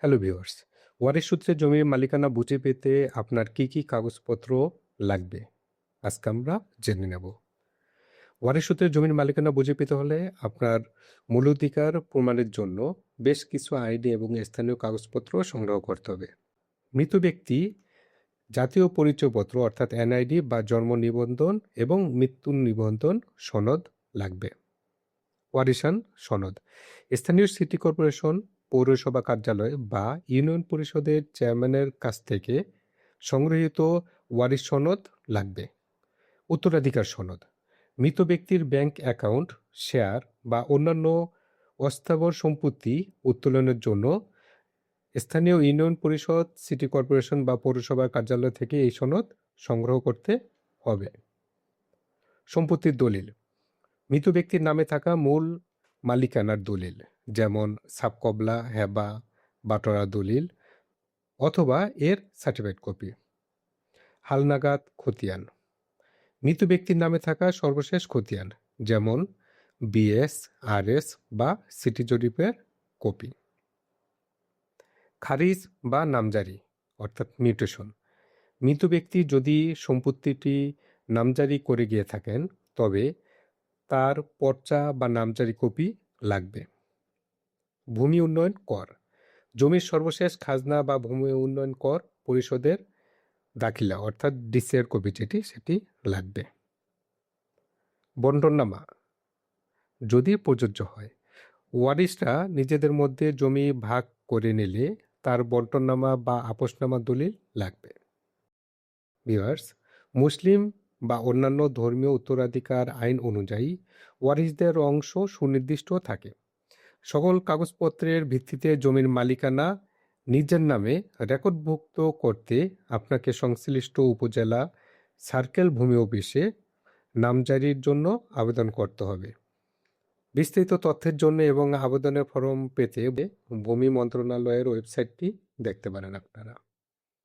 Hello viewers, ওয়ারিশ সূত্রে জমির মালিকানা বুঝে পেতে আপনার কি কি কাগজপত্র লাগবে আজকে আমরা জেনে নেব। ওয়ারিশ সূত্রে জমির মালিকানা বুঝে পেতে হলে আপনার মূল অধিকার প্রমাণের জন্য বেশ কিছু আইডি এবং স্থানীয় কাগজপত্র সংগ্রহ করতে হবে। মৃত ব্যক্তি জাতীয় পরিচয়পত্র অর্থাৎ এনআইডি বা জন্ম নিবন্ধন এবং মৃত্যু নিবন্ধন সনদ লাগবে। ওয়ারিশান সনদ স্থানীয় সিটি কর্পোরেশন, পৌরসভা কার্যালয় বা ইউনিয়ন পরিষদের চেয়ারম্যানের কাছ থেকে সংগৃহীত ওয়ারিশ সনদ লাগবে। উত্তরাধিকার সনদ মৃত ব্যক্তির ব্যাংক অ্যাকাউন্ট, শেয়ার বা অন্যান্য অস্থাবর সম্পত্তি উত্তোলনের জন্য স্থানীয় ইউনিয়ন পরিষদ, সিটি কর্পোরেশন বা পৌরসভার কার্যালয় থেকে এই সনদ সংগ্রহ করতে হবে। সম্পত্তির দলিল মৃত ব্যক্তির নামে থাকা মূল মালিকানার দলিল, যেমন সাবকবলা, হেবা, বাটোয়ারা দলিল অথবা এর সার্টিফাইড কপি। হালনাগাদ খতিয়ান মৃত ব্যক্তির নামে থাকা সর্বশেষ খতিয়ান, যেমন বিএস, আরএস বা সিটি জরিপের কপি। খারিজ বা নামজারি অর্থাৎ মিউটেশন মৃত ব্যক্তি যদি সম্পত্তিটি নামজারি করে গিয়ে থাকেন তবে তার পর্চা বা নামজারি কপি লাগবে। ভূমি উন্নয়ন কর জমির সর্বশেষ খাজনা বা ভূমি উন্নয়ন কর পরিশোধের দাখিলা অর্থাৎ ডিসিআর কপি সেটি লাগবে। বন্টননামা যদি প্রযোজ্য হয়, ওয়ারিশরা নিজেদের মধ্যে জমি ভাগ করে নিলে তার বন্টননামা বা আপোসনামা দলিল লাগবে। ভিউয়ার্স, মুসলিম বা অন্যান্য ধর্মীয় উত্তরাধিকার আইন অনুযায়ী ওয়ারিশদের অংশ সুনির্দিষ্ট থাকে। সকল কাগজপত্রের ভিত্তিতে জমির মালিকানা নিজের নামে রেকর্ডভুক্ত করতে আপনাকে সংশ্লিষ্ট উপজেলা সার্কেল ভূমি অফিসে নামজারির জন্য আবেদন করতে হবে। বিস্তারিত তথ্যের জন্য এবং আবেদনের ফর্ম পেতে ভূমি মন্ত্রণালয়ের ওয়েবসাইটটি দেখতে পারেন আপনারা।